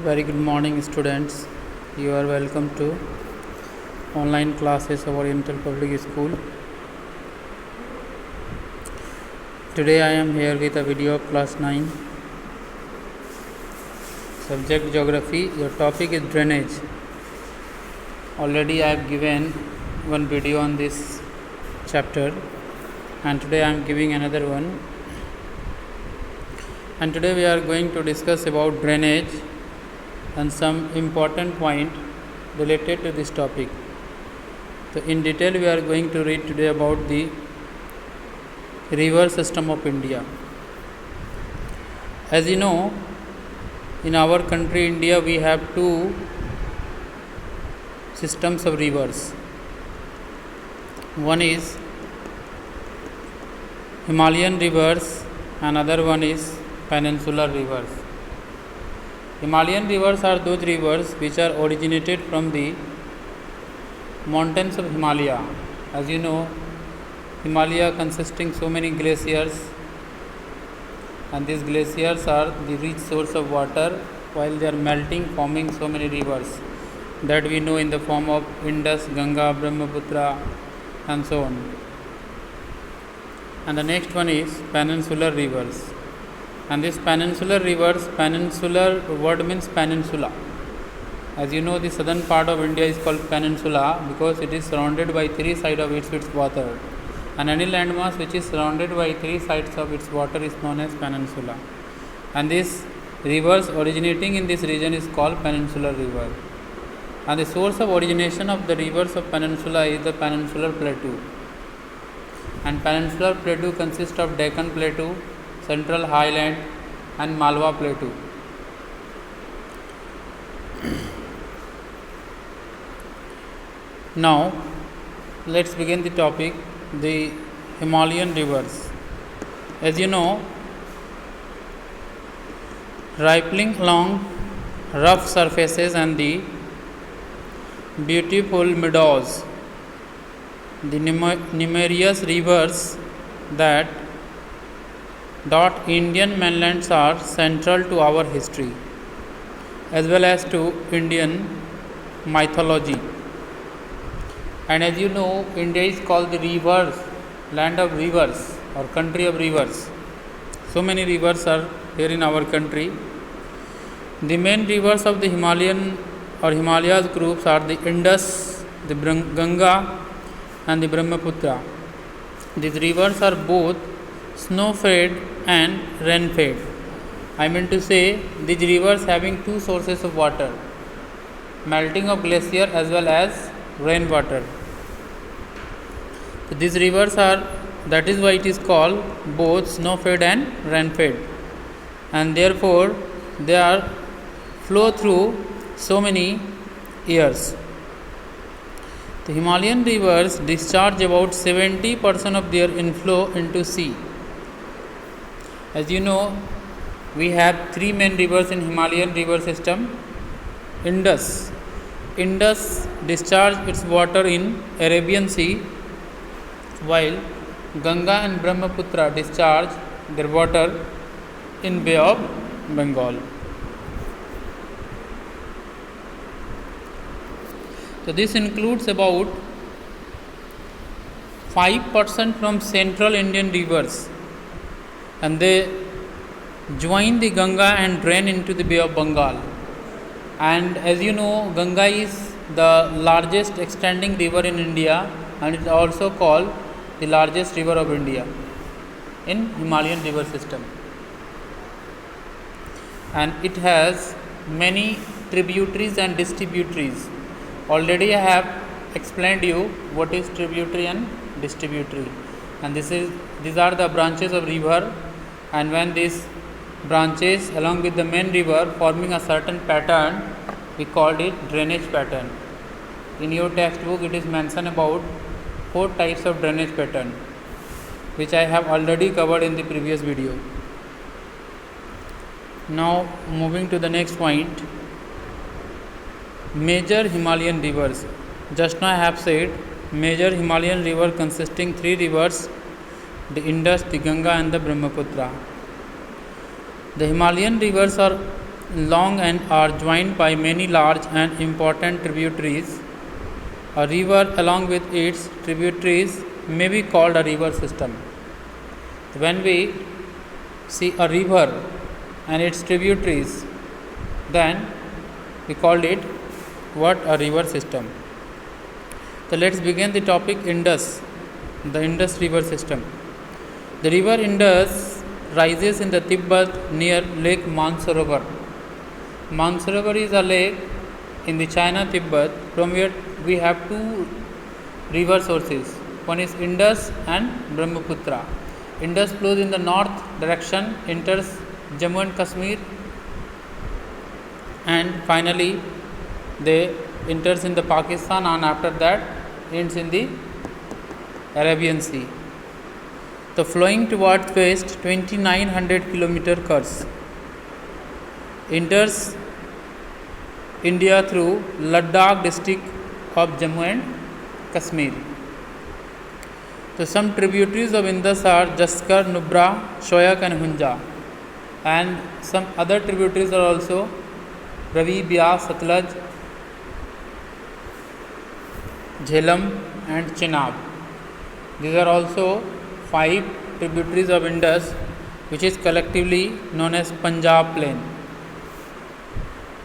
Very good morning, students. You are welcome to online classes of Oriental Public School. Today I am here with a video of class 9. Subject Geography. Your topic is drainage. Already I have given one video on this chapter, and today I am giving another one. And today we are going to discuss about drainage and some important point related to this topic. So in detail we are going to read today about the river system of India. As you know, in our country India we have two systems of rivers. One is Himalayan rivers, another one is peninsular rivers. Himalayan rivers are those rivers which are originated from the mountains of Himalaya. As you know, Himalaya consisting so many glaciers, and these glaciers are the rich source of water while they are melting, forming so many rivers that we know in the form of Indus, Ganga, Brahmaputra and so on. And the next one is peninsular rivers. And these peninsular rivers, peninsular word means peninsula. As you know, the southern part of India is called peninsula because it is surrounded by three sides of its water. And any landmass which is surrounded by three sides of its water is known as peninsula. And these rivers originating in this region is called peninsular river. And the source of origination of the rivers of peninsula is the peninsular plateau. And peninsular plateau consists of Deccan Plateau, Central Highland and Malwa Plateau. Now, let's begin the topic, the Himalayan rivers. As you know, rippling along rough surfaces and the beautiful meadows, the numerous rivers that dot Indian mainlands are central to our history as well as to Indian mythology. And as you know, India is called the rivers, land of rivers or country of rivers. So many rivers are here in our country. The main rivers of the Himalayan or Himalayas groups are the Indus, the Ganga and the Brahmaputra. These rivers are both snow-fed and rain-fed. I mean to say, these rivers having two sources of water, melting of glacier as well as rainwater. So these rivers are, that is why it is called both snow-fed and rain-fed, and therefore they are flow through so many years. The Himalayan rivers discharge about 70% of their inflow into sea. As you know, we have three main rivers in Himalayan river system. Indus discharge its water in Arabian Sea, while Ganga and Brahmaputra discharge their water in Bay of Bengal. So this includes about 5% from central Indian rivers, and they join the Ganga and drain into the Bay of Bengal. And as you know, Ganga is the largest extending river in India, and it is also called the largest river of India in Himalayan river system. And it has many tributaries and distributaries. Already I have explained you what is tributary and distributary, and these are the branches of river, and when these branches along with the main river forming a certain pattern, we called it drainage pattern. In your textbook it is mentioned about 4 types of drainage pattern, which I have already covered in the previous video. Now moving to the next point, major Himalayan rivers. Just now I have said major Himalayan river consisting 3 rivers, the Indus, the Ganga and the Brahmaputra. The Himalayan rivers are long and are joined by many large and important tributaries. A river, along with its tributaries, may be called a river system. When we see a river and its tributaries, then we called it what? A river system. So let's begin the topic Indus, the Indus river system. The river Indus rises in the Tibet near Lake Mansarovar. Mansarovar is a lake in the China Tibet from where we have two river sources. One is Indus and Brahmaputra. Indus flows in the north direction, enters Jammu and Kashmir, and finally they enters in the Pakistan, and after that ends in the Arabian Sea. The flowing towards west 2900 km course enters India through Ladakh district of Jammu and Kashmir. So some tributaries of Indus are Jaskar, Nubra, Shoyak and Hunja, and some other tributaries are also Ravi, Byas, Satluj, Jhelum and Chenab. These are also 5 tributaries of Indus, which is collectively known as Punjab Plain.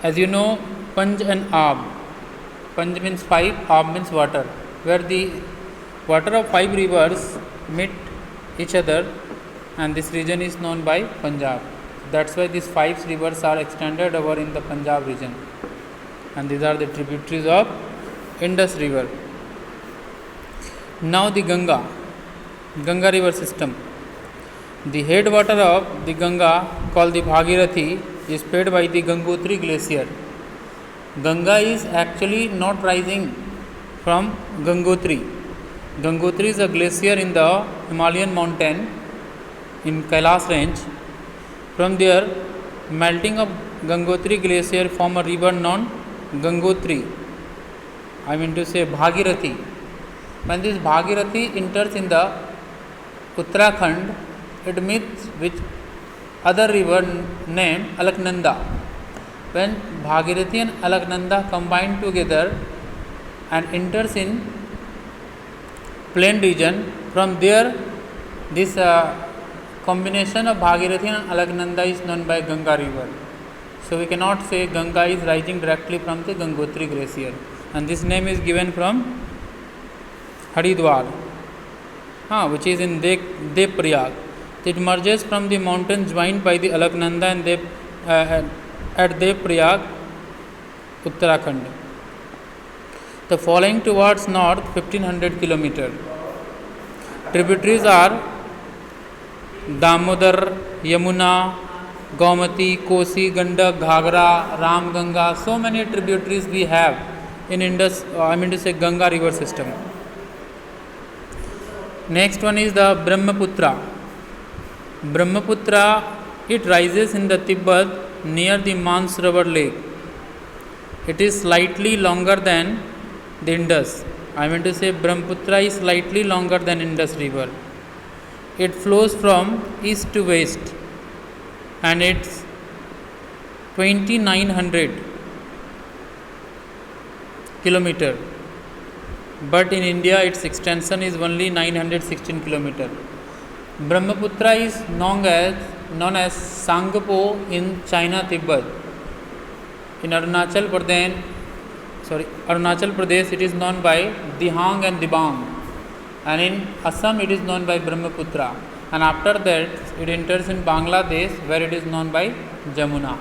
As you know, Panj and Aab. Panj means 5, Aab means water. Where the water of 5 rivers meet each other, and this region is known by Punjab. That's why these 5 rivers are extended over in the Punjab region, and these are the tributaries of Indus river. Now the Ganga river system. The headwater of the Ganga, called the Bhagirathi, is fed by the Gangotri glacier. Ganga is actually not rising from Gangotri. Gangotri is a glacier in the Himalayan mountain in Kailash range. From there, melting of Gangotri glacier form a river known Gangotri. I mean to say Bhagirathi. When this Bhagirathi enters in the Uttarakhand, it meets with other river named Alaknanda. When Bhagirathi and Alaknanda combine together and enters in plain region, from there this combination of Bhagirathi and Alaknanda is known by Ganga river. So we cannot say Ganga is rising directly from the Gangotri glacier, and this name is given from Haridwar, which is in Devprayag. It emerges from the mountain joined by the Alaknanda and at Devprayag, Uttarakhand. The following towards north 1500 km. Tributaries are Damodar, Yamuna, Gomati, Kosi, Gandak, Ghagra, Ram Ganga. So many tributaries we have in Indus, Ganga river system. Next one is the Brahmaputra. Brahmaputra, it rises in the Tibet near the Mansarovar lake. It is slightly longer than the Indus. Brahmaputra is slightly longer than Indus river. It flows from east to west, and it's 2900 km. But in India, its extension is only 916 km. Brahmaputra is known as Sangpo in China Tibet. In Arunachal Pradesh, it is known by Dihang and Dibang, and in Assam it is known by Brahmaputra, and after that it enters in Bangladesh, where it is known by Jamuna,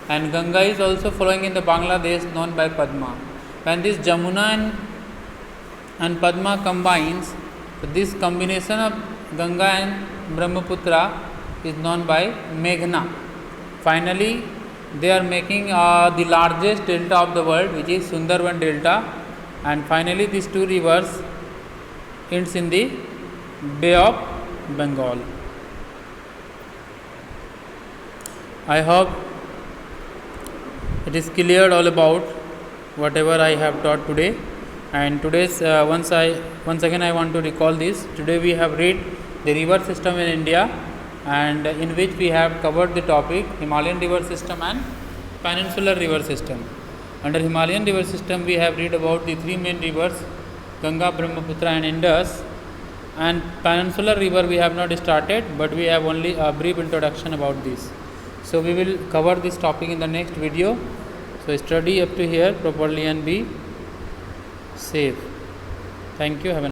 and Ganga is also flowing in the Bangladesh, known by Padma. When this Jamuna and Padma combines, this combination of Ganga and Brahmaputra is known by Meghna. Finally, they are making the largest delta of the world, which is Sundarban Delta, and finally these two rivers ends in the Bay of Bengal. I hope it is clear all about whatever I have taught today. And today's once again I want to recall this. Today we have read the river system in India, and in which we have covered the topic Himalayan river system and peninsular river system. Under Himalayan river system, we have read about the three main rivers, Ganga, Brahmaputra and Indus. And peninsular river we have not started, but we have only a brief introduction about this. So we will cover this topic in the next video. So study up to here properly and be safe. Thank you. Have a